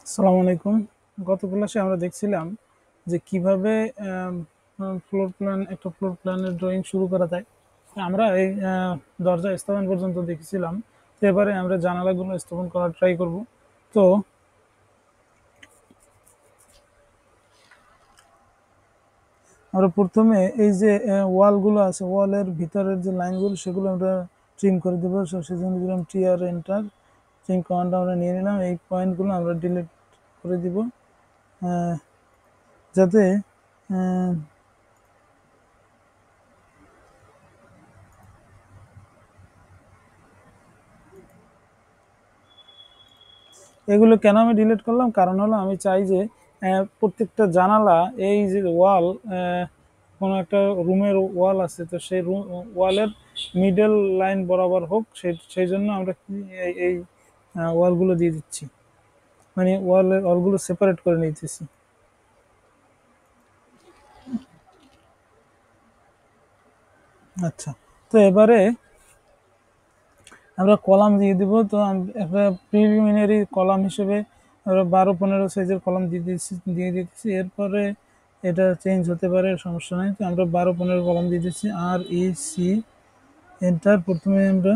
আসসালামু আলাইকুম। গত ক্লাসে আমরা দেখছিলাম যে কিভাবে একটা ফ্লোর প্ল্যানের ড্রয়িং শুরু করা যায়। আমরা এই দরজা স্থাপন পর্যন্ত দেখেছিলাম। তো এবারে আমরা জানালাগুলো স্থাপন করার ট্রাই করব। তো আমরা প্রথমে এই যে ওয়ালগুলো আছে, ওয়ালের ভিতরের যে লাইনগুলো সেগুলো আমরা ট্রিম করে দেবো। সেজন্য দিলাম টি আর এন্টার, ট্রিম কমান্ড আমরা নিয়ে নিলাম। এই পয়েন্টগুলো আমরা ডিলিট করে দিব, যাতে আহ, এগুলো কেন আমি ডিলিট করলাম, কারণ হলো আমি চাই যে প্রত্যেকটা জানালা, এই যে ওয়াল, কোনো একটা রুমের ওয়াল আছে, তো সেই রুম ওয়ালের মিডল লাইন বরাবর হোক, সেই জন্য আমরা এই ওয়ালগুলো দিয়ে দিচ্ছি, মানে ওয়ালগুলো সেপারেট করে নিতেছি। আচ্ছা, তো এবারে আমরা কলাম দিয়ে দিব। তো একটা প্রিলিমিনারি কলাম হিসেবে আমরা 12-15 সাইজের কলাম দিয়ে দিচ্ছি। এরপরে এটা চেঞ্জ হতে পারে, সমস্যা নেই। তো আমরা 12-15 কলাম দিয়ে দিচ্ছি। আর ই সি এন্টার। প্রথমে আমরা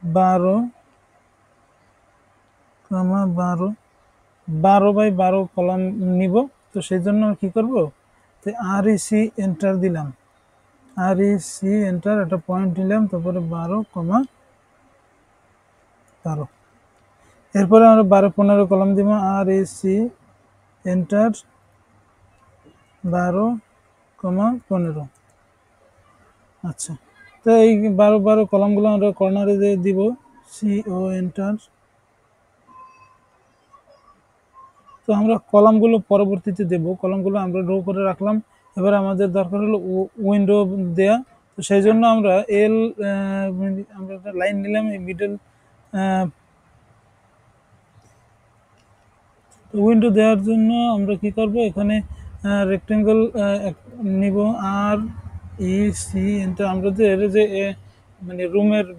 12, 12 বাই 12 কলাম নিব। তো সেই জন্য কি করব, তো আর ই সি এন্টার দিলাম। আর ই সি এন্টার, একটা পয়েন্ট নিলাম, তারপরে 12, 12। এরপরে আমরা 12-15 কলাম দিব। আর এ সি এন্টার, 12, 15। আচ্ছা, তো এই 12 কলামগুলো আমরা কর্নারে দিয়ে দিব। সি ও এন্টার। তো আমরা কলামগুলো পরবর্তীতে দেব, কলামগুলো আমরা রো করে রাখলাম। এবার আমাদের দরকার হলো উইন্ডো দেয়া। তো সেই জন্য আমরা আমরা একটা লাইন নিলাম, এই মিডল উইন্ডো দেওয়ার জন্য আমরা কি করব, এখানে রেক্টেঙ্গল নিব। আর ই সি এন্টার। আমাদের যে মানে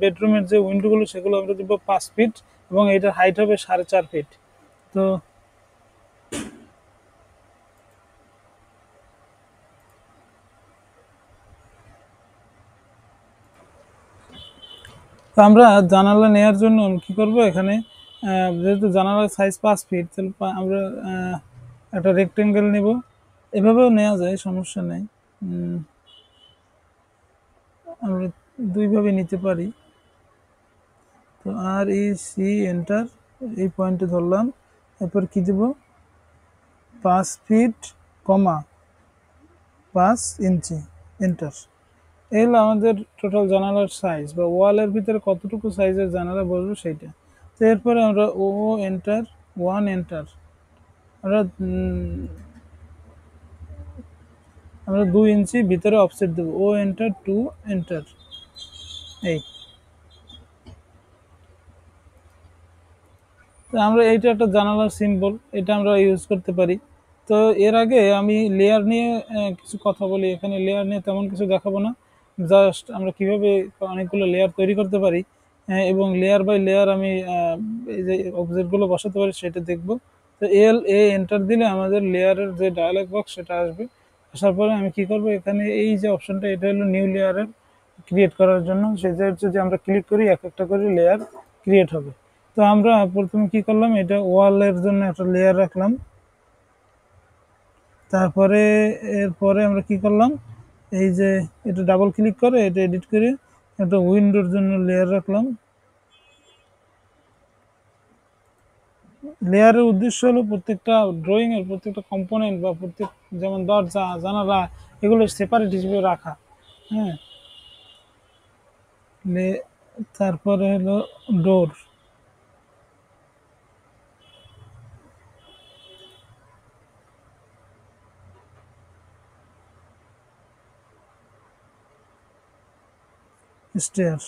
বেডরুমের যে উইন্ডোগুলো সেগুলো আমরা দিব 5 ফিট, এবং এটার হাইট হবে 4.5 ফিট। তো তো আমরা জানালা নেওয়ার জন্য কি করব, এখানে যেহেতু জানালার সাইজ 5 ফিট, তাহলে আমরা একটা রেক্টেঙ্গেল নেব। এভাবেও নেওয়া যায়, সমস্যা নেই। আমরা দুইভাবে নিতে পারি। তো আর ই সি এন্টার, এই পয়েন্টে ধরলাম। এরপর কি দেব, 5 ফিট, 5 ইঞ্চি, এন্টার। এই হলো আমাদের টোটাল জানালার সাইজ, বা ওয়ালের ভিতরে কতটুকু সাইজের জানালা বসবে সেইটা। তো এরপরে আমরা ও এন্টার, 1 এন্টার। আমরা আমরা 2 ইঞ্চি ভিতরে অফসেট দেবো। ও এন্টার, 2 এন্টার। এই, তো আমরা এইটা একটা জানালার সিম্বল, এটা আমরা ইউজ করতে পারি। তো এর আগে আমি লেয়ার নিয়ে কিছু কথা বলি। এখানে লেয়ার নিয়ে তেমন কিছু দেখাবো না, জাস্ট আমরা কিভাবে অনেকগুলো লেয়ার তৈরি করতে পারি, এবং লেয়ার বাই লেয়ার আমি এই যে অবজেক্টগুলো বসাতে পারি সেটা দেখব। তো এন্টার দিলে আমাদের লেয়ারের যে ডায়ালগ বক্স সেটা আসবে। আসার পরে আমি কি করব, এখানে এই যে অপশনটা, এটা হলো নিউ লেয়ারের ক্রিয়েট করার জন্য। সেটা যদি আমরা ক্লিক করি, এক একটা করে লেয়ার ক্রিয়েট হবে। তো আমরা প্রথমে কি করলাম, এটা ওয়ালের জন্য একটা লেয়ার রাখলাম। তারপরে এরপরে আমরা কি করলাম, এই যে এটা ডাবল ক্লিক করে এটা এডিট করে একটা উইন্ডোর জন্য লেয়ার রাখলাম। লেয়ারের উদ্দেশ্য হলো প্রত্যেকটা ড্রয়িং এর প্রত্যেকটা কম্পোনেন্ট, বা প্রত্যেক, যেমন দরজা জানালা, এগুলো সেপারেট হিসেবে রাখা। হ্যাঁ, তারপরে হলো ডোর। স্টেয়ার।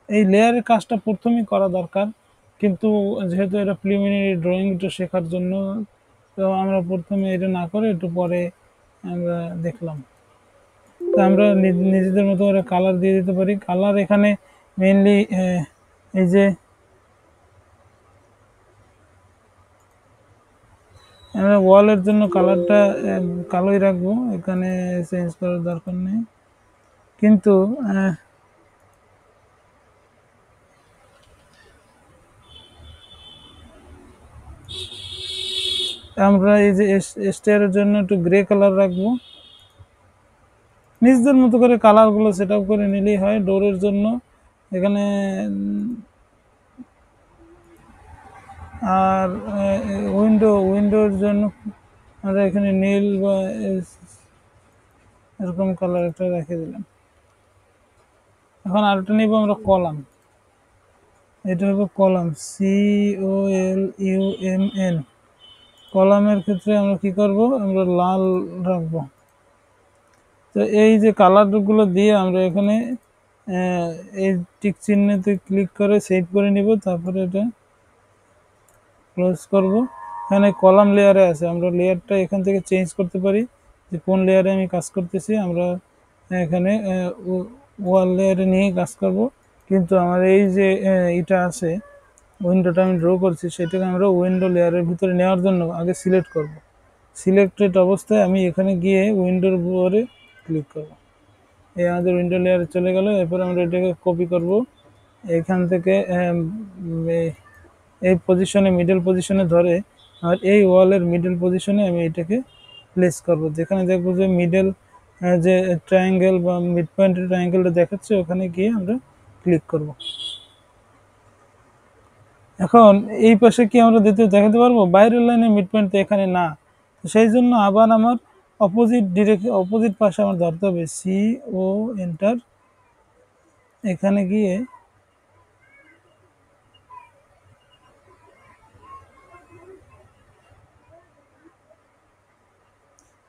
এই লেয়ারের কাজটা প্রথমেই করা দরকার, কিন্তু যেহেতু এটা প্রিলিমিনারি ড্রয়িংটা শেখার জন্য, তো আমরা প্রথমে এটা না করে একটু পরে আমরা দেখলাম। তো আমরা নিজেদের মতো করে কালার দিয়ে দিতে পারি। কালার এখানে মেইনলি এই যে আমরা ওয়ালের জন্য কালারটা কালোই রাখবো, এখানে চেঞ্জ করার দরকার নেই। কিন্তু আমরা এই যে স্টেয়ারের জন্য একটু গ্রে কালার রাখবো। নিজেদের মতো করে কালারগুলো সেট আপ করে নিলেই হয়। ডোরের জন্য এখানে আর উইন্ডোর জন্য আমরা এখানে নীল বা এরকম কালার একটা রেখে দিলাম। এখন আরেকটা নিব আমরা কলাম, এটা হবে কলাম, COLUMN। কলামের ক্ষেত্রে আমরা কি করব, আমরা লাল রাখবো। তো এই যে কালারগুলো দিয়ে আমরা এখানে এই টিক চিহ্নতে ক্লিক করে সেভ করে নিব, তারপরে এটা ক্লোজ করব। এখানে কলাম লেয়ারে আছে, আমরা লেয়ারটা এখান থেকে চেঞ্জ করতে পারি যে কোন লেয়ারে আমি কাজ করতেছি। আমরা এখানে ওয়াল লেয়ারে নিয়ে কাজ করব, কিন্তু আমার এই যে এটা আছে উইন্ডোটা আমি ড্র করছি, সেটাকে আমরা উইন্ডো লেয়ারের ভিতরে নেওয়ার জন্য আগে সিলেক্ট করব। সিলেক্টেড অবস্থায় আমি এখানে গিয়ে উইন্ডোর উপরে ক্লিক করব। এই আমাদের উইন্ডো লেয়ারে চলে গেল। এরপর আমরা এটাকে কপি করব এখান থেকে এই পজিশনে, মিডল পজিশনে ধরে আর এই ওয়ালের মিডল পজিশনে আমি এটাকে প্লেস করব। যেখানে দেখবো যে মিডল যে ট্রায়াঙ্গেল বা মিড পয়েন্টের ট্রায়াঙ্গেলটা দেখাচ্ছে, ওখানে গিয়ে আমরা ক্লিক করব। এখন এই পাশে কি আমরা দেখাতে পারবো? বাইরের লাইনে মিড পয়েন্ট তো এখানে না, সেই জন্য আবার আমার অপোজিট পাশে আমার ধরতে হবে, CO এন্টার। এখানে গিয়ে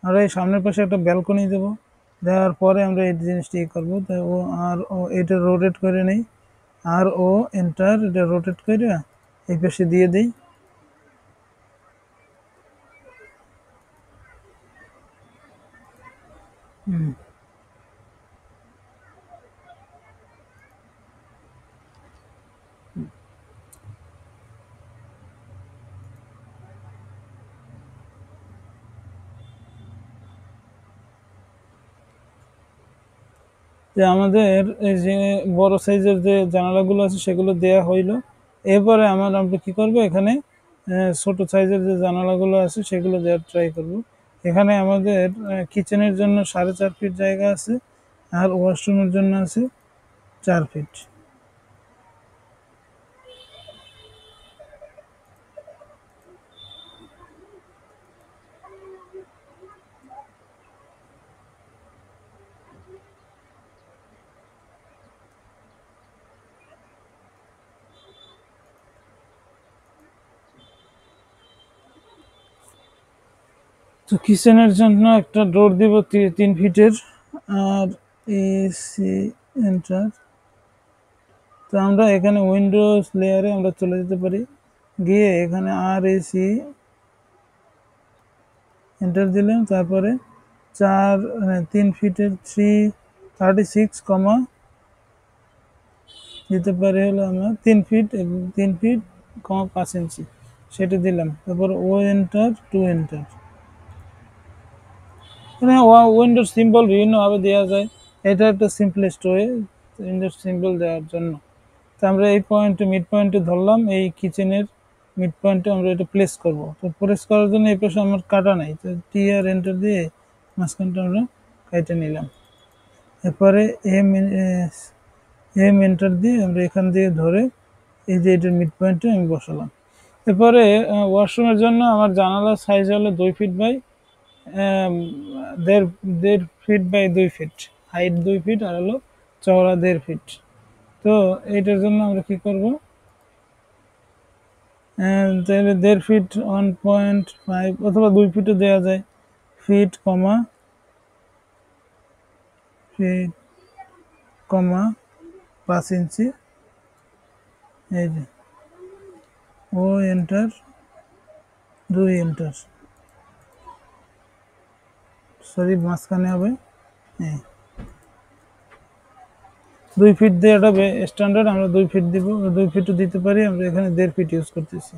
আমরা এই সামনের পাশে একটা ব্যালকনি দেবো। দেওয়ার পরে আমরা এই জিনিসটি করবো, তাই এটা রোটেট করে নেই, এন্টার, এটা রোটেট করে এই পাশে দিয়ে দিই। যে আমাদের এই যে বড় সাইজের যে জানালাগুলো আছে সেগুলো দেয়া হইলো। এরপরে আমরা কি করব, এখানে ছোট সাইজের যে জানালাগুলো আছে সেগুলো দেওয়ার ট্রাই করব। এখানে আমাদের কিচেনের জন্য 4.5 ফিট জায়গা আছে, আর ওয়াশরুমের জন্য আছে 4 ফিট। তো কিচেনের জন্য একটা ডোর দিব 3 ফিটের, আর AC এন্টার। তো আমরা এখানে উইন্ডোজ লেয়ারে আমরা চলে যেতে পারি, গিয়ে এখানে RAC এন্টার দিলাম। তারপরে 3 ফিটের 336, দিতে পারি হলো আমরা 3 ফিট 5 ইঞ্চি, সেটা দিলাম। তারপর এন্টার, 2 এন্টার। মানে উইন্ডোর সিম্বল বিভিন্নভাবে দেওয়া যায়, এটা একটা সিম্পলেস্ট ওয়ে উইন্ডোর সিম্বল দেওয়ার জন্য। তো আমরা এই পয়েন্টে, মিড পয়েন্টে ধরলাম, এই কিচেনের মিড পয়েন্টে আমরা এটা প্লেস করব। তো প্লেস করার জন্য এই পাশে আমার কাটা নাই, তো TR এন্টার দিয়ে মাঝখানটা আমরা কেটে নিলাম। এরপরে এম এন্টার দিয়ে আমরা এখান দিয়ে ধরে এই যে এটার মিড পয়েন্টে আমি বসালাম। এরপরে ওয়াশরুমের জন্য আমার জানালার সাইজ হলো 2 feet by 1.5 feet by 2 feet, height 2 feet আর হলো চওড়া 1.5 ফিট। তো এইটার জন্য আমরা কি করব, তাহলে 1.5 ফিট 1.5 অথবা 2 ফিটও দেওয়া যায়, ফিট 5 ইঞ্চি। এই যে এন্টার, 2 এন্টার, সরি মাঝখানে হবে 2 ফিট দিয়ে, এটা স্ট্যান্ডার্ড, আমরা 2 ফিট দিব, 2 ফিটও দিতে পারি। আমরা এখানে 1.5 ফিট ইউজ করতেছি।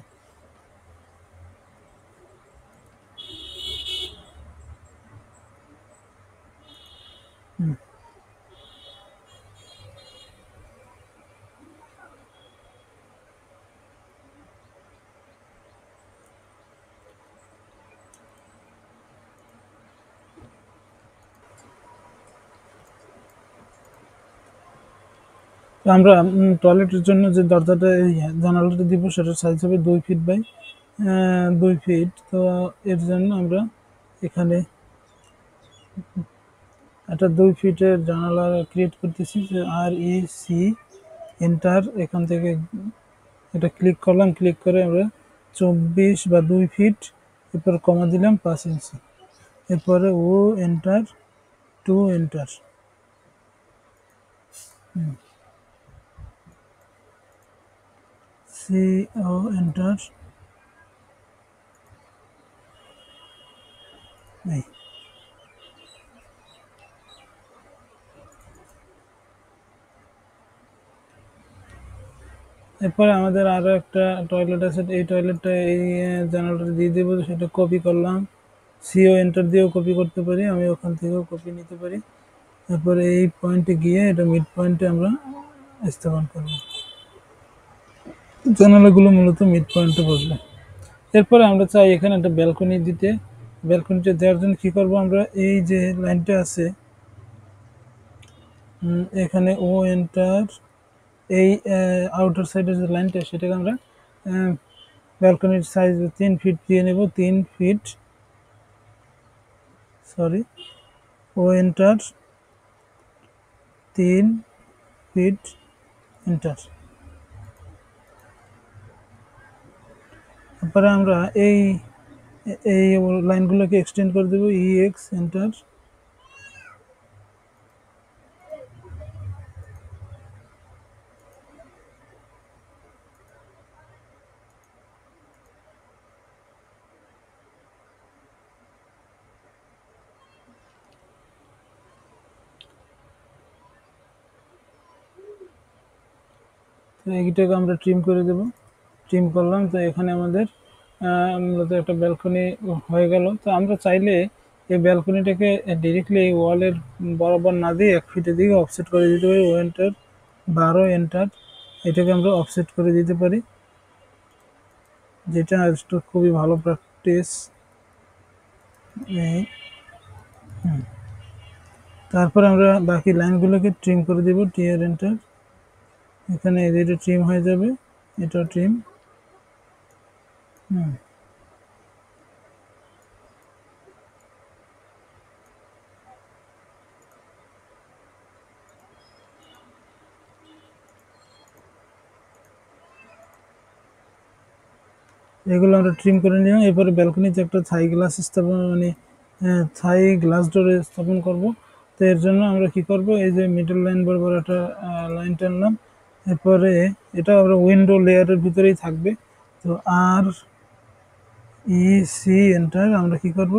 আমরা টয়লেটের জন্য যে দরজাটা জানালাটা দিব সেটার সাইজ হবে 2 ফিট বাই 2 ফিট। তো এর জন্য আমরা এখানে একটা 2 ফিটের জানালা ক্রিয়েট করতেছি, যে REC এন্টার। এখান থেকে এটা ক্লিক করলাম, ক্লিক করে আমরা 24 বা 2 ফিট, এরপর কমা দিলাম 5 ইঞ্চি, এরপরে ও এন্টার, 2 এন্টার, CO এন্টার। এই এরপরে আমাদের আরো একটা টয়লেট আছে, এই টয়লেটটা এই জানালাটা দিয়ে দেবো, সেটা কপি করলাম, CO এন্টার দিয়েও কপি করতে পারি, আমি ওখান থেকেও কপি নিতে পারি। তারপরে এই পয়েন্টে গিয়ে এটা মিড পয়েন্টে আমরা স্থাপন করব, জানালাগুলো মূলত মিড পয়েন্টে বসবে। এরপরে আমরা চাই এখানে একটা ব্যালকনি দিতে। ব্যালকনিটা দেওয়ার জন্য কি করব, আমরা এই যে লাইনটা আছে এখানে ও এন্টার, এই আউটার সাইডের যে লাইনটা সেটাকে আমরা ব্যালকনির সাইজ 3 ফিট দিয়ে নেব, 3 ফিট, সরি, ও এন্টার, 3 ফিট, এন্টার। তারপরে আমরা এই এই লাইনগুলোকে এক্সটেন্ড করে দেবো, EX এন্টার। তো এইটাকে আমরা ট্রিম করে দেব, ট্রিম করলাম। তো এখানে আমাদের মূলত একটা ব্যালকনি হয়ে গেল। তো আমরা চাইলে এই ব্যালকনিটাকে ডিরেক্টলি এই ওয়ালের বরাবর না দিয়ে 1 ফিটের দিকে অফসেট করে দিতে পারি, ও এন্টার, 12 এন্টার। এটাকে আমরা অফসেট করে দিতে পারি, যেটা একটা খুবই ভালো প্র্যাকটিস। তারপর আমরা বাকি লাইনগুলোকে ট্রিম করে দেব, টিয়ার এন্টার। এখানে এটা ট্রিম হয়ে যাবে, এটা ট্রিম। এগুলো আমরা ট্রিম করে নিলাম। এরপরে ব্যালকনিতে একটা থাই গ্লাস স্থাপন, মানে থাই গ্লাস ডোর স্থাপন করব। তো এর জন্য আমরা কি করব, এই যে মিডল লাইন বরাবর একটা লাইন টানলাম, এরপরে এটা আমরা উইন্ডো লেয়ারের ভিতরেই থাকবে। তো REC এন্টার। আমরা কি করব,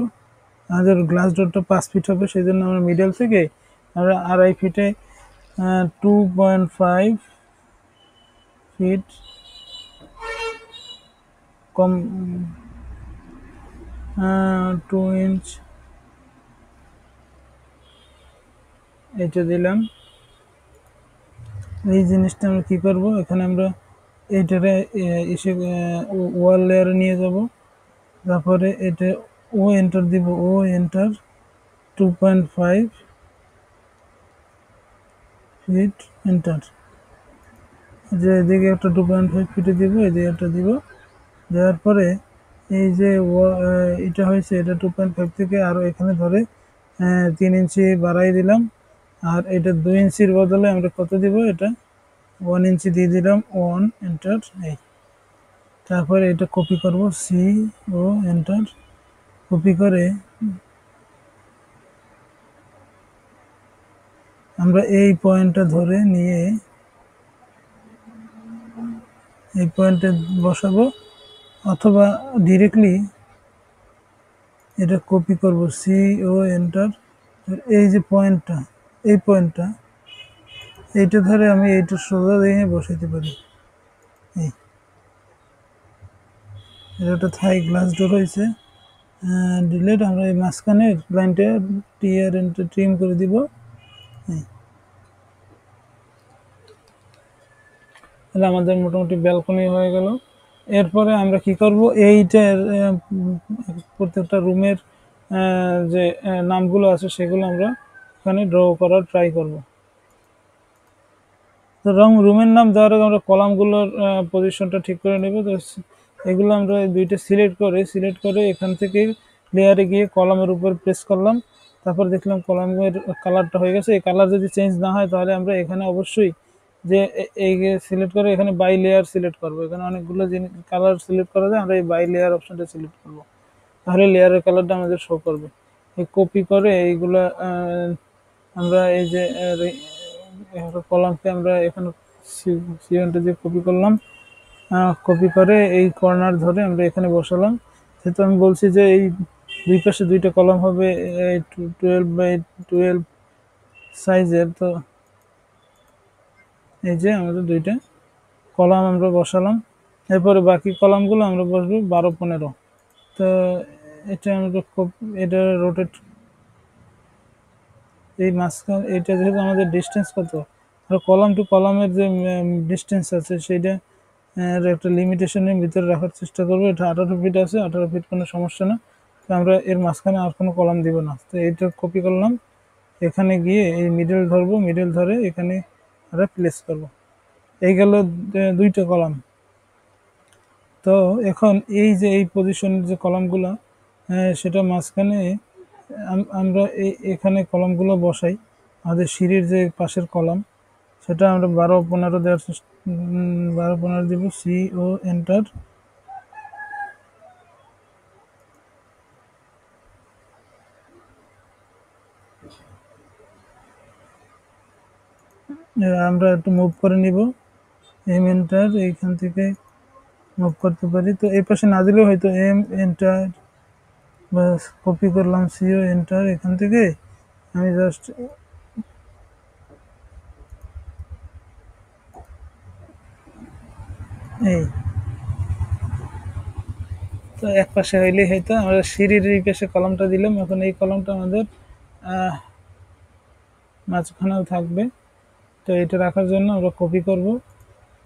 আমাদের গ্লাস ডোরটা 5 ফিট হবে, সেই জন্য আমরা মিডল থেকে আমরা 2.5 ফিটে 2.5 ফিট কম, 2 ইঞ্চ এটা দিলাম। এই জিনিসটা আমরা কি করব, এখানে আমরা এইটারে এসে ওয়াল লেয়ারে নিয়ে যাব। তারপরে এটা ও এন্টার দিব, ও এন্টার, 2.5 ফিট, এন্টার। যে এদিকে একটা 2.5 ফিটে দিব, এদিকে একটা দিব। দেওয়ার পরে এই যে এটা হয়েছে, এটা 2.5 থেকে আরো এখানে ধরে 3 ইঞ্চি বাড়াই দিলাম। আর এটা 2 ইঞ্চির বদলে আমরা কত দিব, এটা 1 ইঞ্চি দিয়ে দিলাম, 1 এন্টার। এই তারপরে এটা কপি করব, CO এন্টার। কপি করে আমরা এই পয়েন্টটা ধরে নিয়ে এই পয়েন্টে বসাবো, অথবা ডিরেক্টলি এটা কপি করব, CO এন্টার। এই যে পয়েন্টটা, এই পয়েন্টটা, এইটা ধরে আমি এইটা সোজা দিয়ে বসাইতে পারি। এই এটা একটা থাই গ্লাস ডোর হয়েছে, ডিলেট। আমরা এই মাঝখানের লাইনটা টিয়ার এন্টার ট্রিম করে দিব। তাহলে আমাদের মোটামুটি ব্যালকনি হয়ে গেল। এরপরে আমরা কি করব, এইটার প্রত্যেকটা রুমের যে নামগুলো আছে সেগুলো আমরা এখানে ড্র করার ট্রাই করব। তো রুমের নাম দেওয়ার আগে আমরা কলামগুলোর পজিশনটা ঠিক করে নেব। তো এগুলো আমরা দুইটা সিলেক্ট করে এখান থেকে লেয়ারে গিয়ে কলামের উপর প্রেস করলাম। তারপর দেখলাম কলামের কালারটা হয়ে গেছে। এই কালার যদি চেঞ্জ না হয় তাহলে আমরা এখানে অবশ্যই যে এই সিলেক্ট করে এখানে বাই লেয়ার সিলেক্ট করবো। এখানে অনেকগুলো জিনিস কালার সিলেক্ট করা যায়, আমরা এই বাই লেয়ার অপশনটা সিলেক্ট করবো, তাহলে লেয়ারের কালারটা আমাদের শো করবে। এই কপি করে এইগুলা আমরা এই যে কলামকে আমরা এখানে সিএনটা দিয়ে কপি করলাম, কপি করে এই কর্নার ধরে আমরা এখানে বসালাম। যেহেতু আমি বলছি যে এই দুই পাশে দুইটা কলাম হবে 12 বাই 12 সাইজের, তো এই যে আমাদের দুইটা কলাম আমরা বসালাম। এরপরে বাকি কলামগুলো আমরা বসবো 12-15। তো এটা আমরা এটা রোটেট, এই মাঝখান এটা যেহেতু আমাদের ডিস্টেন্স কত, আর কলাম টু কলামের যে ডিস্টেন্স আছে সেইটা একটা লিমিটেশনের ভিতরে রাখার চেষ্টা করবো। এটা 18 ফিট আছে, 18 ফিট কোনো সমস্যা না। তো আমরা এর মাঝখানে আর কোনো কলাম দিব না। তো এইটা কপি করলাম, এখানে গিয়ে এই মিডল ধরবো, মিডল ধরে এখানে আমরা প্লেস করব। এই গেল দুইটা কলাম। তো এখন এই যে এই পজিশনের যে কলামগুলো সেটা মাঝখানে আমরা এখানে কলামগুলো বসাই। আমাদের সিঁড়ির যে পাশের কলাম সেটা আমরা 12-15 দেওয়ার 12-15 দিব। সি ও এন্টার। আমরা একটু মুভ করে নিব, এম এন্টার, এইখান থেকে মুভ করতে পারি। তো এই পাশে না দিলেও হয়তো এম এন্টার, বাস কপি করলাম সিও এন্টার। এখান থেকে আমি জাস্ট এই তো এক পাশে হইলেই হয়তো আমরা সিঁড়ির এই পাশে কলমটা দিলাম। এখন এই কলমটা আমাদের মাঝখানেও থাকবে। তো এটা রাখার জন্য আমরা কপি করব,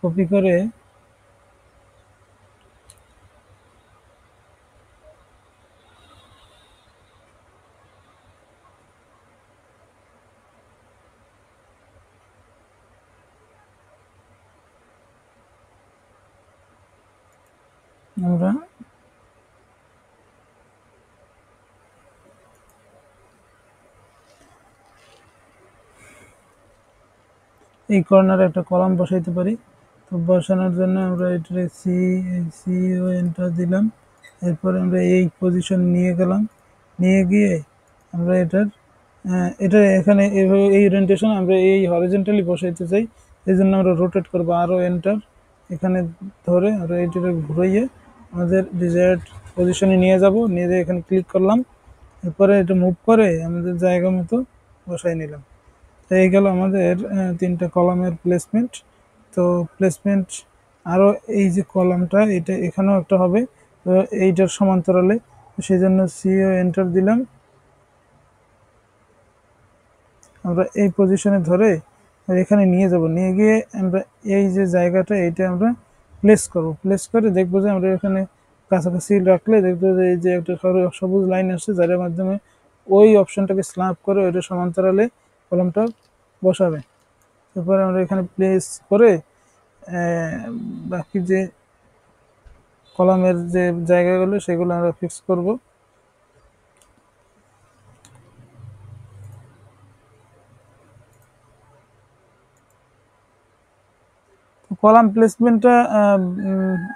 কপি করে আমরা এই কর্নারে একটা কলাম বসাইতে পারি। তো বসানোর জন্য আমরা এটা সিও এন্টার দিলাম। এরপরে আমরা এই পজিশন নিয়ে গেলাম, নিয়ে গিয়ে আমরা এটা এখানে এইভাবে এই ওরিয়েন্টেশন আমরা এই হরিজন্টালি বসাইতে চাই। এই জন্য আমরা রোটেট করবো, আরও এন্টার, এখানে ধরে আমরা এইটাকে ঘুরাইয়ে আমাদের ডিজায়ার্ড পজিশনে নিয়ে যাব। নিয়ে যেয়ে এখানে ক্লিক করলাম, এরপরে এটা মুভ করে আমাদের জায়গা মতো বসাই নিলাম। তো এই গেল আমাদের তিনটা কলামের প্লেসমেন্ট। তো প্লেসমেন্ট আরও এই যে কলামটা এটা এখানেও একটা হবে, তো এইটার সমান্তরালে, সেই জন্য সিও এন্টার দিলাম। আমরা এই পজিশনে ধরে এখানে নিয়ে যাব, নিয়ে গিয়ে আমরা এই যে জায়গাটা এইটা আমরা প্লেস করব। প্লেস করে দেখবো যে আমরা এখানে কাছাকাছি রাখলে দেখবো যে এই যে একটা সবুজ লাইন আসছে, যার মাধ্যমে ওই অপশনটাকে স্ল্যাপ করে ওইটা সমান্তরালে কলমটা বসাবে। তারপরে আমরা এখানে প্লেস করে বাকি যে কলামের যে জায়গাগুলো সেগুলো আমরা ফিক্স করব। কলাম প্লেসমেন্টটা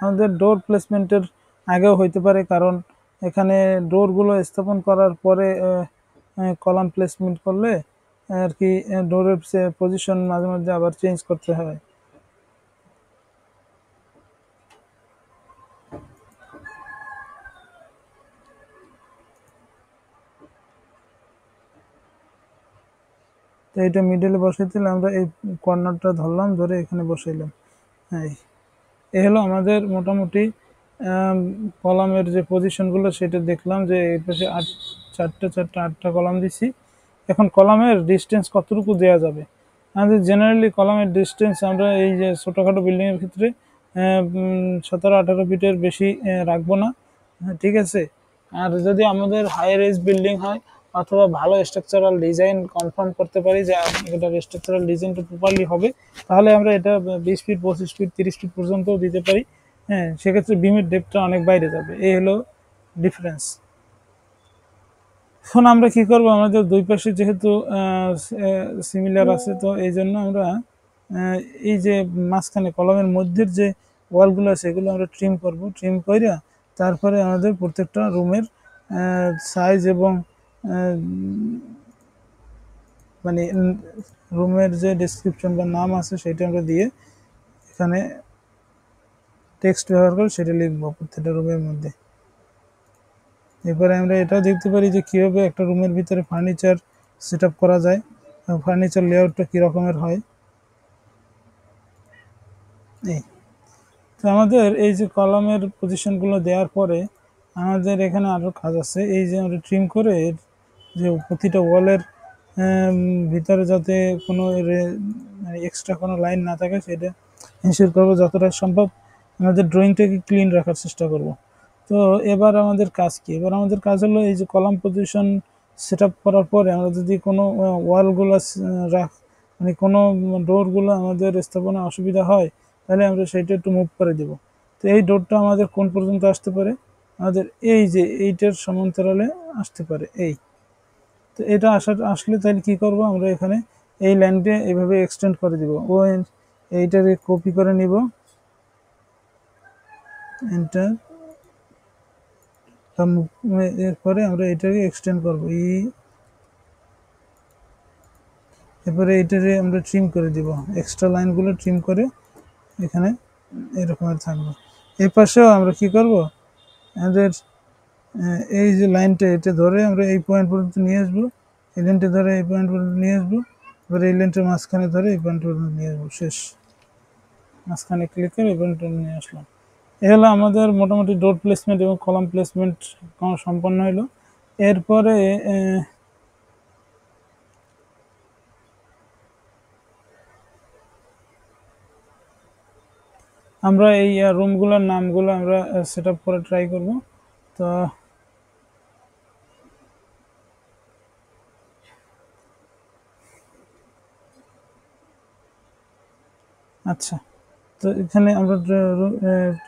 আমাদের ডোর প্লেসমেন্টের আগেও হইতে পারে, কারণ এখানে ডোরগুলো স্থাপন করার পরে কলাম প্লেসমেন্ট করলে আর কি ডোরের পজিশন মাঝে মাঝে আবার চেঞ্জ করতে হয়। তো এটা মিডলে বসাইতে আমরা এই কর্নারটা ধরলাম, ধরে এখানে বসাইলাম। হ্যাঁ, এ হলো আমাদের মোটামুটি কলামের যে পজিশনগুলো সেটা দেখলাম যে এই পাশে আটটা কলাম দিছি। এখন কলামের ডিস্টেন্স কতটুকু দেওয়া যাবে। আমাদের জেনারেলি কলামের ডিস্টেন্স আমরা এই যে ছোটোখাটো বিল্ডিংয়ের ক্ষেত্রে 17-18 ফিটের বেশি রাখবো না, ঠিক আছে। আর যদি আমাদের হাই রাইজ বিল্ডিং হয় অথবা ভালো স্ট্রাকচারাল ডিজাইন কনফার্ম করতে পারি যে এটার স্ট্রাকচারাল ডিজাইনটা প্রপারলি হবে, তাহলে আমরা এটা 20 ফিট 25 ফিট 30 ফিট পর্যন্তও দিতে পারি। হ্যাঁ, সেক্ষেত্রে বিমের ডেপথটা অনেক বাইরে যাবে। এই হলো ডিফারেন্স। এখন আমরা কি করব, আমাদের দুই পাশে যেহেতু সিমিলার আছে, তো এই জন্য আমরা এই যে মাঝখানে কলমের মধ্যের যে ওয়ালগুলো আছে এগুলো আমরা ট্রিম করব। ট্রিম করে তারপরে আমাদের প্রত্যেকটা রুমের সাইজ এবং আহ, মানে রুমের যে ডেসক্রিপশন বা নাম আছে সেটা আমরা দিয়ে এখানে টেক্সট ব্যবহার করে সেটা লিখবো প্রত্যেকটা রুমের মধ্যে। এরপরে আমরা এটাও দেখতে পারি যে কীভাবে একটা রুমের ভিতরে ফার্নিচার সেট আপ করা যায়, ফার্নিচার লেআউটটা কী রকমের হয়। এই তো আমাদের এই যে কলামের পজিশনগুলো দেওয়ার পরে আমাদের এখানে আরও কাজ আছে। এই যে আমরা ট্রিম করে যে প্রতিটা ওয়ালের ভিতরে যাতে কোনো এক্সট্রা কোনো লাইন না থাকে সেটা এনশিওর করবো যতটা সম্ভব। আমাদের ড্রয়িংটাকে ক্লিন রাখার চেষ্টা করব। তো এবার আমাদের কাজ কি, এবার আমাদের কাজ হলো এই যে কলাম পজিশন সেট আপ করার পরে আমরা যদি কোনো ওয়ালগুলো মানে কোনো ডোরগুলো আমাদের স্থাপনে অসুবিধা হয় তাহলে আমরা সেইটা একটু মুভ করে দেব। তো এই ডোরটা আমাদের কোন পর্যন্ত আসতে পারে, আমাদের এই যে এইটার সমান্তরালে আসতে পারে। এই তো এটা আসলে তাহলে কি করব, আমরা এখানে এই লাইনটা এইভাবে এক্সটেন্ড করে দিব। ও এইটাকে কপি করে নিব, এন্টার, এরপরে আমরা এটাকে এক্সটেন্ড করব এরপরে এটাকে আমরা ট্রিম করে দিব, এক্সট্রা লাইনগুলো ট্রিম করে এখানে এরকমের থাকবে। এই পাশেও আমরা কি করব, আমাদের এই যে লাইনটা এটা ধরে আমরা এই পয়েন্ট পর্যন্ত নিয়ে আসবো, এই লাইনটা ধরে এই পয়েন্ট পর্যন্ত নিয়ে আসবো, এবার এই লাইনটার মাঝখানে ধরে এই পয়েন্ট পর্যন্ত নিয়ে আসবো। শেষ, মাঝখানে ক্লিক করে এই পয়েন্ট নিয়ে আসলাম। এ হলো আমাদের মোটামুটি ডোর প্লেসমেন্ট এবং কলাম প্লেসমেন্ট সম্পন্ন হলো। এরপরে আমরা এই রুমগুলোর নামগুলো আমরা সেট আপ করে ট্রাই করব। তো আচ্ছা, তো এখানে আমরা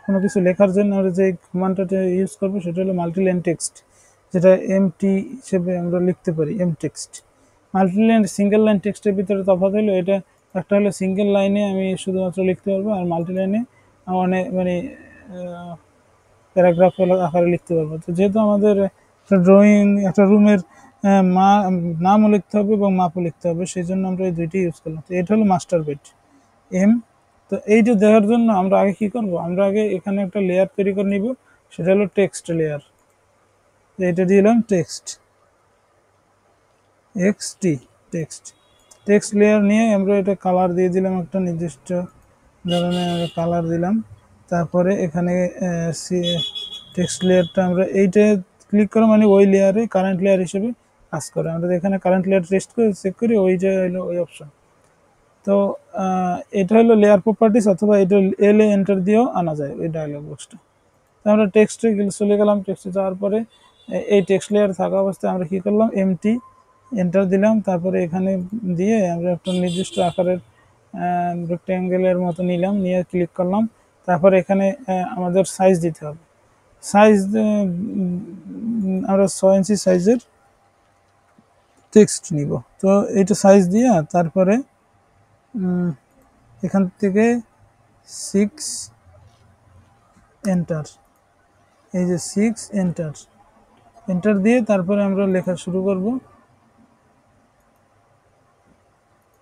কোনো কিছু লেখার জন্য আমরা যে কমান্ডটা ইউজ করবো সেটা হলো মাল্টিলাইন টেক্সট, যেটা এমটি হিসেবে আমরা লিখতে পারি M text. Multiline single line টেক্সটের ভিতরে তফাৎ হলো এটা, একটা হলো সিঙ্গেল লাইনে আমি শুধুমাত্র লিখতে পারবো, আর মাল্টিলাইনে অনেক মানে প্যারাগ্রাফ আকারে লিখতে পারবো। তো যেহেতু আমাদের একটা ড্রয়িং একটা রুমের নামও লিখতে হবে এবং মাপও লিখতে হবে, সেই জন্য আমরা এই দুইটি ইউজ করলাম। তো এটা হলো মাস্টার বেড এম। তো এইটা দেওয়ার জন্য আমরা আগে কি করব, আমরা আগে এখানে একটা লেয়ার তৈরি করে নিব, সেটা হলো টেক্সট লেয়ার। এটা দিলাম text XT, text text layer নিয়ে আমরা এটা কালার দিয়ে দিলাম, একটা নির্দিষ্ট ধরনের আমরা কালার দিলাম। তারপরে এখানে টেক্সট লেয়ারটা আমরা এইটা ক্লিক করে মানে ওই লেয়ারে কারেন্ট লেয়ার হিসেবে কাজ করে। আমরা এখানে কারেন্ট লেয়ার টেস্ট করে চেক করি, ওইটা হলো ওই অপশন। তো এটা হলো লেয়ার প্রপার্টিস, অথবা এটা এল এ এন্টার দিয়েও আনা যায় ওই ডায়লগ বক্সটা। তো আমরা টেক্সটে চলে গেলাম, টেক্সটে যাওয়ার পরে এই টেক্সট লেয়ার থাকা অবস্থায় আমরা কী করলাম, এমটি এন্টার দিলাম। তারপরে এখানে দিয়ে আমরা একটা নির্দিষ্ট আকারের রেক্ট্যাঙ্গেলের মতো নিলাম, নিয়ে ক্লিক করলাম। তারপরে এখানে আমাদের সাইজ দিতে হবে। সাইজ আমরা 6 ইঞ্চি সাইজের টেক্সট নিব। তো এইটা সাইজ দিয়ে তারপরে এখান থেকে 6 এন্টার, এই যে 6 এন্টার, এন্টার দিয়ে তারপরে আমরা লেখা শুরু করব।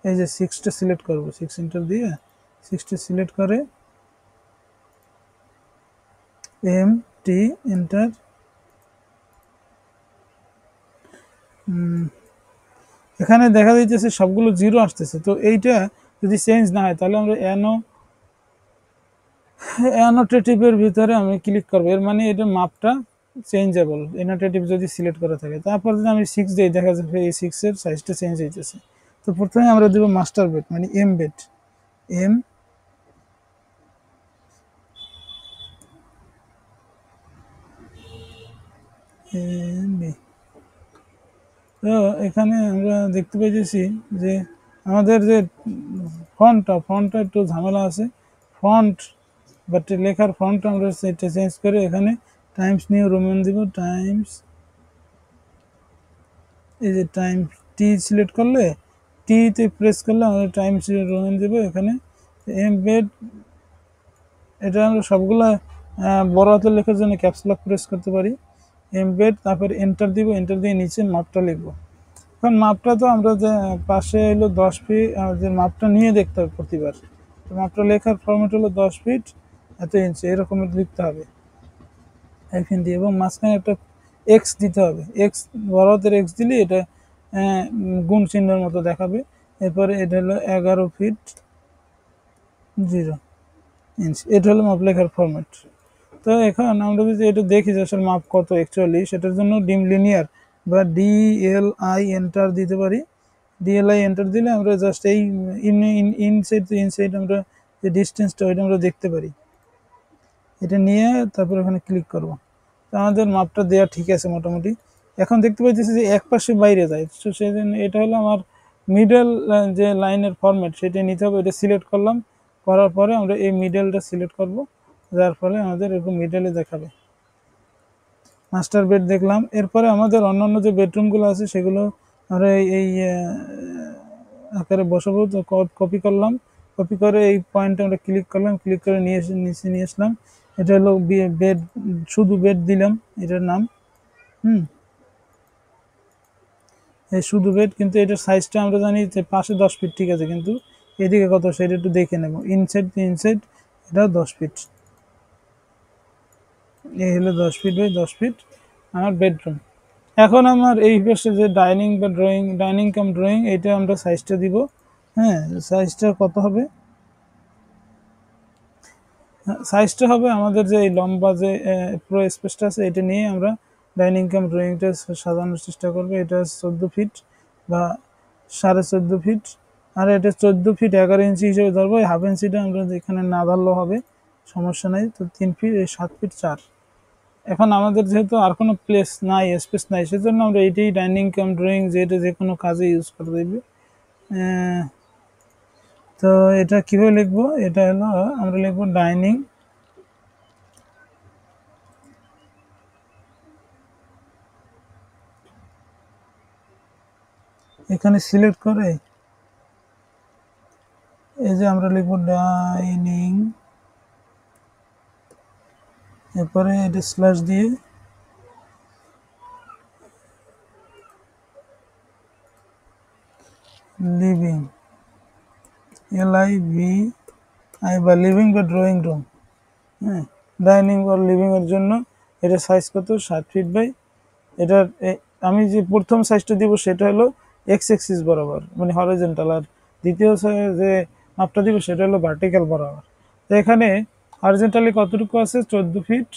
এই যে 6টা সিলেক্ট করব, 6 এন্টার দিয়ে 6টা সিলেক্ট করে এম টি এন্টার। এখানে দেখা যাইতেছে সবগুলো জিরো আসতেছে। তো এইটা যদি চেঞ্জ না হয় তাহলে আমরা অ্যানোটেটিভের ভিতরে আমি ক্লিক করবো, এর মানে এটা মাপটা চেঞ্জেবল অ্যানোটেটিভ যদি সিলেক্ট করা থাকে। তারপর যদি আমি 6 দিই দেখা যাবে এই 6-এর সাইজটা চেঞ্জ হইতেছে। তো প্রথমে আমরা দেবো মাস্টার বেড মানে এম বেড, এম তো এখানে আমরা দেখতে পেয়েছি যে আমাদের যে ফন্টটা একটু ঝামেলা আছে। ফন্ট বাট লেখার ফন্ট আমরা সেটা চেঞ্জ করে এখানে টাইমস নিউ রোমান দিব। টাইমস, এই যে টাইম টি সিলেক্ট করলে, টিতে প্রেস করলে আমরা টাইমস রোমান দেবো। এখানে এমবেড, এটা আমরা সবগুলা বড় হাতের লেখার জন্য ক্যাপস লক প্রেস করতে পারি। এমবেড, তারপর এন্টার দিব। এন্টার দিয়ে নিচে মাপটা লিখবো। এখন মাপটা তো আমরা যে পাশে হলো 10 ফিট, যে মাপটা নিয়ে দেখতে হবে প্রতিবার। তো মাপটা লেখার ফরম্যাট হলো 10 ফিট এত ইঞ্চি, এরকম লিখতে হবে এখান দিয়ে, এবং মাঝখানে একটা এক্স দিতে হবে। এক্স, বড় হাতের এক্স দিলে এটা গুণ চিহ্নের মতো দেখাবে। এরপরে এটা হলো 11 ফিট 0 ইঞ্চ, এটা হলো মাপ লেখার ফরম্যাট। তো এখন আমরা যদি এটা দেখি যে আসলে মাপ কত অ্যাকচুয়ালি, সেটার জন্য ডিম লিনিয়ার বা ডিএলআই এন্টার দিতে পারি। ডিএলআই এন্টার দিলে আমরা জাস্ট এই ইনসাইড টু ইনসাইড আমরা যে ডিস্টেন্সটা ওইটা আমরা দেখতে পারি। এটা নিয়ে তারপর এখানে ক্লিক করব। তো আমাদের মাপটা দেওয়া ঠিক আছে মোটামুটি। এখন দেখতে পাচ্ছি যে এক পাশে বাইরে যায়, তো সেই জন্য এটা হলো আমার মিডল যে লাইনের ফরম্যাট, সেটা নিতে হবে। এটা সিলেক্ট করলাম, করার পরে আমরা এই মিডলটা সিলেক্ট করব, যার ফলে আমাদের এরকম মিডলে দেখাবে। মাস্টার বেড দেখলাম। এরপরে আমাদের অন্যান্য যে বেডরুমগুলো আছে সেগুলো আমরা এই আকারে বসাবো। তো কপি করলাম, কপি করে এই পয়েন্টে আমরা ক্লিক করলাম, ক্লিক করে নিয়ে এসে নিচে নিয়ে আসলাম। এটা হলো বেড, শুধু বেড দিলাম এটার নাম। এই শুধু বেড, কিন্তু এটার সাইজটা আমরা জানি যে পাশে 10 ফিট, ঠিক আছে, কিন্তু এদিকে কত সেটা একটু দেখে নেব। ইনসাইড টু ইনসাইড এটাও 10 ফিট, এই হলো 10 ফিট বাই 10 ফিট আমার বেডরুম। এখন আমার এই পাশে যে ডাইনিং বা ড্রয়িং, ডাইনিং কাম ড্রয়িং, এটা আমরা সাইজটা দিব। হ্যাঁ, সাইজটা কত হবে? সাইজটা হবে আমাদের যে এই লম্বা যে পুরো স্পেসটা আছে, এটা নিয়ে আমরা ডাইনিং কাম ড্রয়িংটা সাজানোর চেষ্টা করবো। এটা 14 ফিট বা 14.5 ফিট, আর এটা 14 ফিট 11 ইঞ্চি হিসেবে ধরবো। হাফ ইঞ্চিটা আমরা এখানে না ধরলেও হবে, সমস্যা নেই। তো 3 ফিট, 7 ফিট 4। এখন আমাদের যেহেতু আর কোনো প্লেস নাই, স্পেস নাই, সেজন্য আমরা এইটাই ডাইনিং কাম ড্রয়িং, যেটা যে কোনো কাজে ইউজ করে দেবে। তো এটা কীভাবে লিখবো? এটা হলো আমরা লিখবো ডাইনিং, এখানে সিলেক্ট করে এই যে আমরা লিখবো ডাইনিং, এরপরে এটা স্ল্যাশ দিয়ে লিভিং, LIVI বা লিভিং বা ড্রয়িং রুম। হ্যাঁ, ডাইনিং বা লিভিংয়ের জন্য এটা সাইজ কত? 7 ফিট বাই, এটার আমি যে প্রথম সাইজটা দিব সেটা হলো এক্স এক্সিস বরাবর, মানে হরিজন্টাল, আর দ্বিতীয় যে মাপটা দিব সেটা হলো ভার্টিক্যাল বরাবর। তো এখানে হরিজন্টালি কতটুকু আছে? 14 ফিট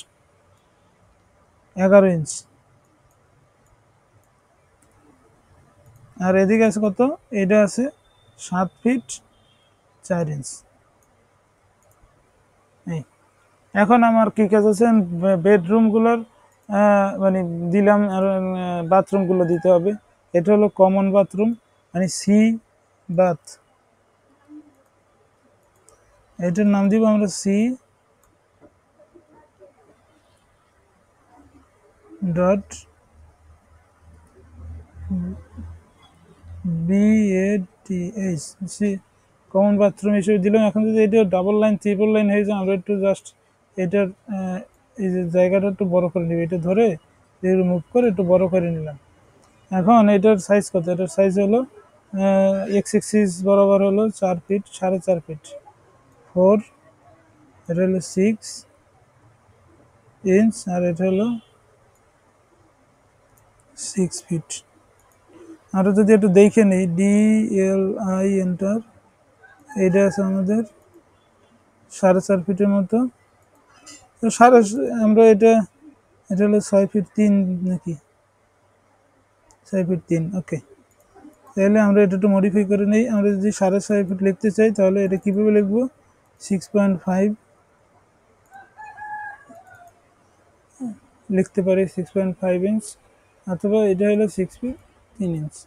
11 ইঞ্চ, আর এদিকে আছে কত? এটা আছে 7 ফিট 4 ইঞ্চ। এই এখন আমার কি কাজ আছে? বেডরুমগুলোর মানে দিলাম, আর বাথরুমগুলো দিতে হবে। এটা হলো কমন বাথরুম, মানে সি বাথ, এটার নাম দিব আমরা C dot BATH, C common bathroom হিসেবে দিলাম। এখন যদি এটা ডাবল লাইন ট্রিপল লাইন হয়ে যায়, আমরা একটু জাস্ট এটার এই যে জায়গাটা একটু বড় করে নিব, এটা ধরে মুভ করে একটু বড় করে নিলাম। এখন এটার সাইজ কত? এটার সাইজ হলো এক্স এক্সিস বরাবর হলো 4 ফিট 4.5 ফিট 4, এটা হলো 6 ইঞ্চ, আর এটা হলো 6 ফিট। আমরা যদি একটু দেখে নিই, DLI এন্টার, এইটা আছে আমাদের 4.5 ফিটের মতো। তো আমরা এটা, এটা হলো 6 ফিট 3 নাকি 6 ফিট 3, ওকে। তাহলে আমরা এটা একটু মডিফাই করে নিই। আমরা যদি 6.5 ফিট লিখতে চাই তাহলে এটা কীভাবে লিখবো? 6.5 লিখতে পারি, 6.5 ইঞ্চ, অথবা এটা হলো 6 ফিট 3 ইঞ্চি।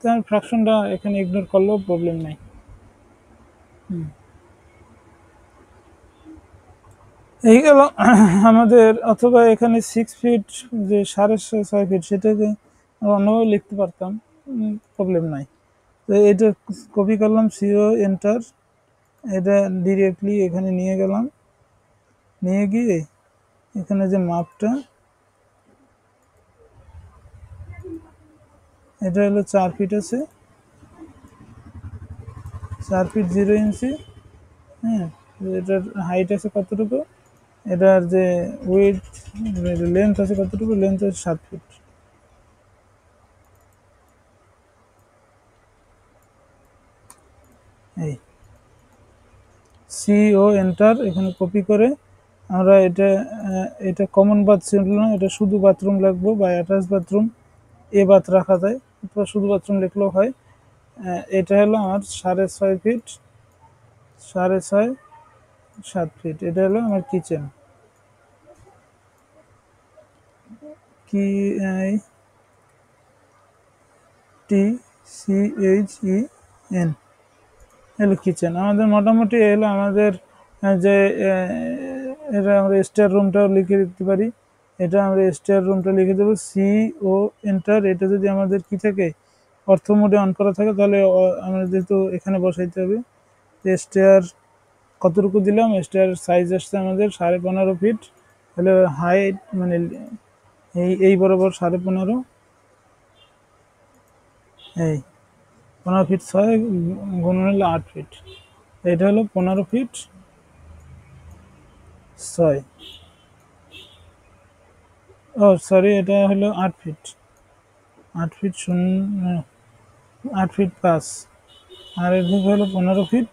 তার ফ্র্যাকশনটা এখানে ইগনোর করলেও প্রবলেম নাই। এই গেল আমাদের, অথবা এখানে 6 ফিট যে 6.5 ফিট সেটাকে অন্যভাবে লিখতে পারতাম, প্রবলেম নাই। তো এটা কপি করলাম, সিও এন্টার, এটা ডিরেক্টলি এখানে নিয়ে গেলাম, নিয়ে গিয়ে এখানে যে মাপটা, এটা হলো 4 ফিট আছে, 4 ফিট 0 ইঞ্চি। হ্যাঁ, এটার হাইট আছে কতটুকু, এটার যে উইথ লেন্থ আছে কতটুকু, লেন্থ আছে 7 ফিট। এই সিও এন্টার, এখানে কপি করে আমরা এটা কমন বাথ ছিল না, এটা শুধু বাথরুম লাগবো বা অ্যাটাচ বাথরুম, বাথ রাখা যায়, অথবা শুধু বাথরুম লিখলেও হয়। এটা হলো আমার 6.5 ফিট, 6.5 7 ফিট, এটা হলো আমার কিচেন। কি TCHEN হলো কিচেন। আমাদের মোটামুটি এলো আমাদের যে এটা আমরা স্টার রুমটাও লিখে দিতে পারি, এটা আমরা স্টার রুমটা লিখে দেবো CO এন্টার। এটা যদি আমাদের কি থাকে, অর্থ মোডে অন করা থাকে, তাহলে আমরা যেহেতু এখানে বসাইতে হবে। স্টার কতটুকু দিলাম, স্টার সাইজ আসছে আমাদের 15.5 ফিট, তাহলে হাইট মানে এই বরাবর 15.5, এই 15 ফিট 6 গুণন হলো 8 ফিট, এটা হলো 15 ফিট 6, ও সরি, এটা হলো 8 ফিট, 8 ফিট 0, 8 ফিট 5, আর এদিকে হলো 15 ফিট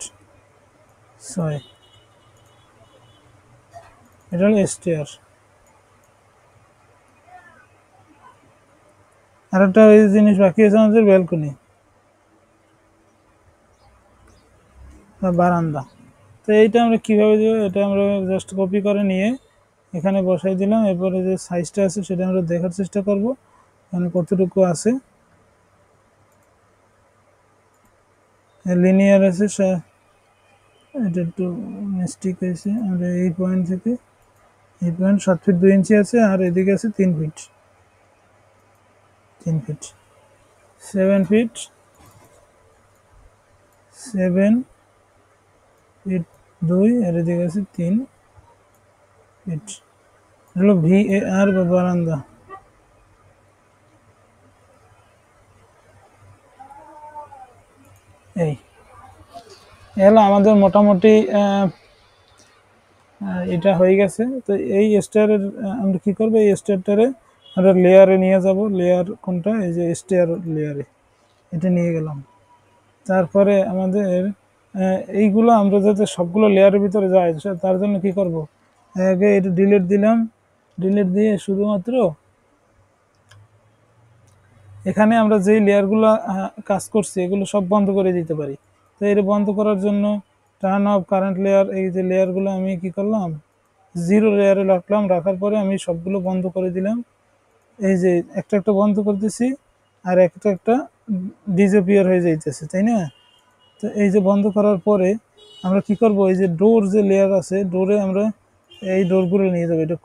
6, এটা হলো স্টেয়ার। আর একটা ওই জিনিস বাকি আছে আমাদের, ব্যালকনি বা বারান্দা। তো এইটা আমরা কীভাবে দেবো, এটা আমরা জাস্ট কপি করে নিয়ে এখানে বসাই দিলাম। এরপরে যে সাইজটা আছে সেটা আমরা দেখার চেষ্টা করব এখানে কতটুকু আছে। লিনিয়ার আছে, এটা একটু মিস্টেক হয়েছে, আমরা এই পয়েন্ট থেকে এই পয়েন্ট 7 ফিট 2 ইঞ্চি আছে, আর এদিকে আছে 3 ফিট, 3 ফিট 7 ফিট 7 ফিট 2, আর এদিকে আছে 3 ফিট, হলো VAR বা বারান্দা। এই হলো আমাদের মোটামুটি এটা হয়ে গেছে। তো এই স্টারের আমরা কি করবো, এই স্টারটারে আমরা লেয়ারে নিয়ে যাব। লেয়ার কোনটা, এই যে স্টার লেয়ারে, এটা নিয়ে গেলাম। তারপরে আমাদের এইগুলো আমরা যাতে সবগুলো লেয়ারের ভিতরে যায়, তার জন্য কি করব, আগে এটা ডিলিট দিলাম, ডিলিট দিয়ে শুধুমাত্র এখানে আমরা যেই লেয়ারগুলো কাজ করছি এগুলো সব বন্ধ করে দিতে পারি। তো এটা বন্ধ করার জন্য টার্ন অফ কারেন্ট লেয়ার, এই যে লেয়ারগুলো আমি কি করলাম, 0 লেয়ারে রাখলাম। রাখার পরে আমি সবগুলো বন্ধ করে দিলাম। এই যে একটা একটা বন্ধ করতেছি, আর একটা একটা ডিসঅ্যাপিয়ার হয়ে যাইতেছে, তাই না? তো এই যে বন্ধ করার পরে আমরা কি করব, এই যে ডোর যে লেয়ার আছে, ডোরে আমরা এই ডোরগুলো নিয়ে যাবো। এটা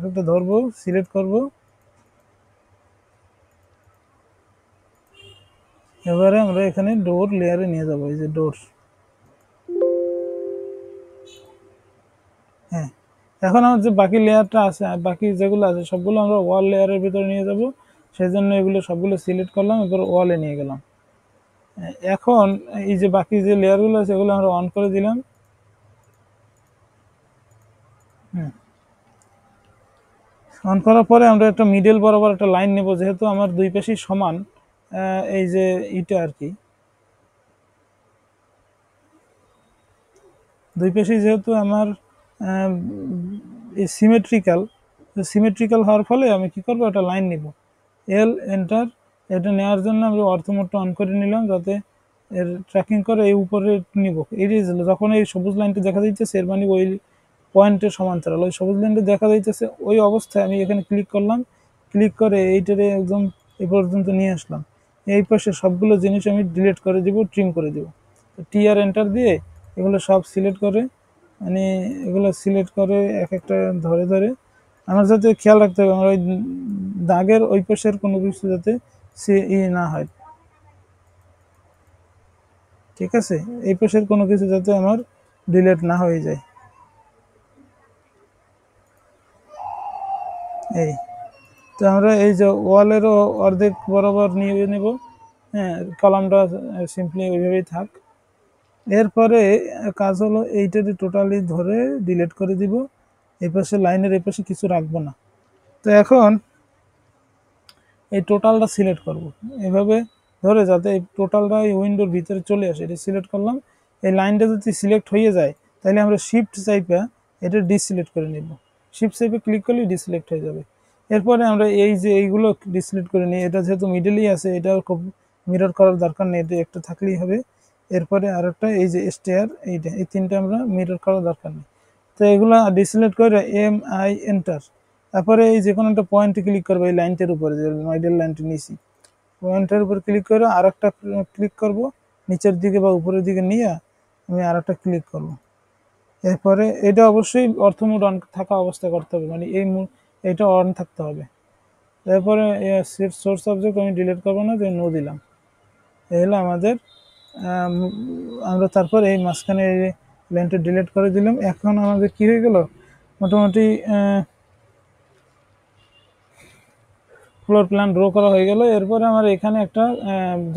একটা ধরবো, সিলেক্ট করব, এবারে আমরা এখানে ডোর লেয়ারে নিয়ে যাব। এই যে ডোর, হ্যাঁ। এখন আমার যে বাকি লেয়ারটা আছে, বাকি যেগুলো আছে সবগুলো আমরা ওয়াল লেয়ারের ভিতরে নিয়ে যাব। সেই জন্য এগুলো সবগুলো সিলেক্ট করলাম, এবার ওয়ালে নিয়ে গেলাম। এখন এই যে বাকি যে লেয়ারগুলো আছে এগুলো আমরা অন করে দিলাম। অন করার পরে আমরা একটা মিডল বরাবর একটা লাইন নেব, যেহেতু আমার দুই পাশেই সমান, এই যে ইটা আর কি, দুই পাশেই যেহেতু আমার সিমেট্রিক্যাল, সিমেট্রিক্যাল হওয়ার ফলে আমি কি করব, একটা লাইন নিব, এল এন্টার। এটা নেওয়ার জন্য আমি অর্থমোডটা অন করে নিলাম, যাতে এর ট্র্যাকিং করে এই উপরে নিব। এই যখন এই সবুজ লাইনটি দেখা যাইতেছে, এর মানে ওই পয়েন্টের সমান্তরাল, ওই সবুজ লাইনটি দেখা যাইতেছে, ওই অবস্থায় আমি এখানে ক্লিক করলাম, ক্লিক করে এইটারে একদম এ পর্যন্ত নিয়ে আসলাম। এই পাশে সবগুলো জিনিস আমি ডিলিট করে দিব, ট্রিম করে দিব। টি আর এন্টার দিয়ে এগুলো সব সিলেক্ট করে, মানে এগুলো সিলেক্ট করে এক একটা ধরে ধরে আমার যাতে খেয়াল রাখতে হবে আমার ওই দাগের ওই পাশের কোনো কিছু যাতে সে না হয়, ঠিক আছে? এই পাশের কোনো কিছু যাতে আমার ডিলিট না হয়ে যায়। এই তো আমরা এই যে ওয়ালেরও অর্ধেক বরাবর নিয়ে নেব। হ্যাঁ, কলামটা সিম্পলি ওইভাবেই থাক। এরপরে কাজ হলো এইটাকে টোটালি ধরে ডিলিট করে দিব, এই পাশে লাইনের এই পাশে কিছু রাখবো না। তো এখন এই টোটালটা সিলেক্ট করব এভাবে ধরে, যাতে এই টোটালটা এই উইন্ডোর ভিতরে চলে আসে। এটা সিলেক্ট করলাম, এই লাইনটা যদি সিলেক্ট হয়ে যায় তাহলে আমরা শিফট চাইপা এটা ডিসিলেক্ট করে নিব। শিফট চাইপে ক্লিক করলে ডিসিলেক্ট হয়ে যাবে। এরপরে আমরা এই যে এইগুলো ডিসিলেক্ট করে নিই, এটা যেহেতু মিডলেই আছে এটা খুব মিরর করার দরকার নেই, এটা একটা থাকলেই হবে। এরপরে আরেকটা এই যে স্টেয়ার, এইটা এই তিনটা আমরা মিরর করার দরকার নেই। তো এগুলো ডিসিলেক্ট করে এন্টার, তারপরে এই যে কোনো একটা পয়েন্টে ক্লিক করবো এই লাইনটার উপরে, যে মিডল লাইনটা নিয়েছি, পয়েন্টের উপর ক্লিক করে আর একটা ক্লিক করব, নিচের দিকে বা উপরের দিকে নিয়ে আমি আর একটা ক্লিক করব। এরপরে এটা অবশ্যই অর্থ মোড অন থাকা অবস্থা করতে হবে, মানে এটা অন থাকতে হবে। তারপরে সোর্স সাবজেক্ট আমি ডিলিট করবো না, যে নো দিলাম। এই হলো আমাদের আমরা তারপর এই মাঝখানে এই লাইনটা ডিলিট করে দিলাম। এখন আমাদের কি হয়ে গেল, মোটামুটি ফ্লোর প্ল্যান ড্র করা হয়ে গেল। এরপরে আমার এখানে একটা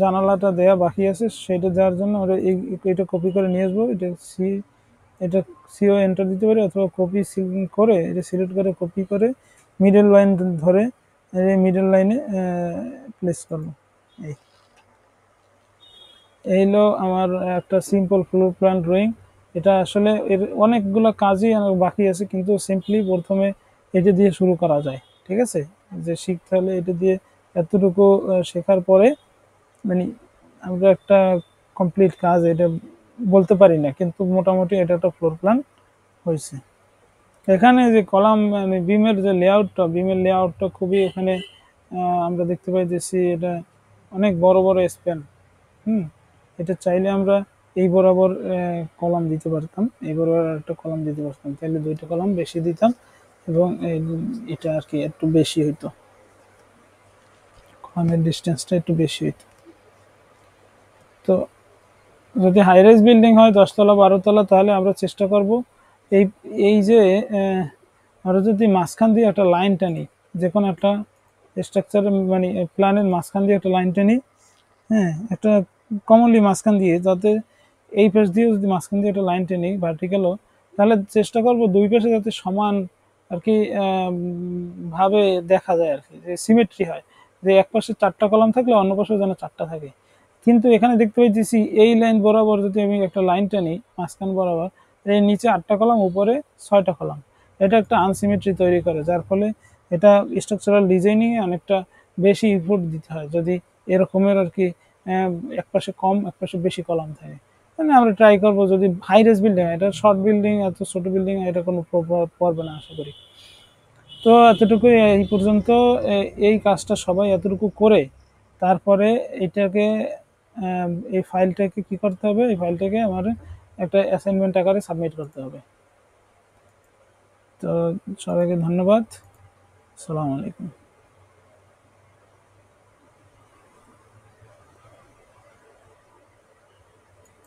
জানালাটা দেয়া বাকি আছে, সেটা দেওয়ার জন্য আমরা এটা কপি করে নিয়ে আসবো। এটা সিও এন্টার দিতে পারি, অথবা কপি করে এটা সিলেক্ট করে কপি করে মিডল লাইন ধরে এই মিডল লাইনে প্লেস করবো। এই হলো আমার একটা সিম্পল ফ্লোর প্ল্যান ড্রয়িং। এটা আসলে এর অনেকগুলো কাজই আমার বাকি আছে, কিন্তু সিম্পলি প্রথমে এটা দিয়ে শুরু করা যায়, ঠিক আছে? যে শিখতে হলে এটা দিয়ে এতটুকু শেখার পরে মানে আমরা একটা কমপ্লিট কাজ এটা বলতে পারি না, কিন্তু মোটামুটি এটা একটা ফ্লোর প্ল্যান হয়েছে। এখানে যে কলাম মানে বিমের লেআউটটা খুবই এখানে আমরা দেখতে পাইতেছি, এটা অনেক বড় বড় স্প্যান। হুম, এটা চাইলে আমরা এই বরাবর কলাম দিতে পারতাম, এই বরাবর একটা কলাম দিতে পারতাম, তাহলে দুইটা কলাম বেশি দিতাম এবং এটা আর কি একটু বেশি হইতো, কলামের ডিস্টেন্সটা একটু বেশি হইতো। তো যদি হাই রাইজ বিল্ডিং হয় 10 তলা 12 তলা, তাহলে আমরা চেষ্টা করব এই এই যে আমরা যদি মাঝখান দিয়ে একটা লাইন টানি, যে কোনো একটা স্ট্রাকচার মানে প্ল্যানের মাঝখান দিয়ে একটা লাইন টানি, হ্যাঁ, একটা কমনলি মাঝখান দিয়ে, যাতে এই পাশ দিয়ে যদি মাঝখান দিয়ে একটা লাইন টেনি ভার্টিক্যালও, তাহলে চেষ্টা করব দুই পাশে যাতে সমান আর কি ভাবে দেখা যায় আর কি, যে সিমেট্রি হয়, যে এক পাশে 4টা কলাম থাকলে অন্য পাশে যেন 4টা থাকে। কিন্তু এখানে দেখতে পাইতেছি এই লাইন বরাবর যদি আমি একটা লাইন টানি মাঝখান বরাবর, এই নিচে 8টা কলাম, উপরে 6টা কলাম, এটা একটা আনসিমেট্রি তৈরি করে, যার ফলে এটা স্ট্রাকচারাল ডিজাইনিং এ অনেকটা বেশি ইফোর্ট দিতে হয় যদি এরকমের আর কি এক পাশে কম এক পাশে বেশি কলাম থাকে। মানে আমরা ট্রাই করবো যদি হাই রেস বিল্ডিং, এটা শর্ট বিল্ডিং, এত ছোট বিল্ডিং এটা কোনো প্রভাব পড়বে না আশা করি। তো এতটুকুই এই পর্যন্ত। এই কাজটা সবাই এতটুকু করে তারপরে এটাকে এই ফাইলটাকে কি করতে হবে, এই ফাইলটাকে আমার একটা অ্যাসাইনমেন্ট আকারে সাবমিট করতে হবে। তো সবাইকে ধন্যবাদ, আসসালামু আলাইকুম।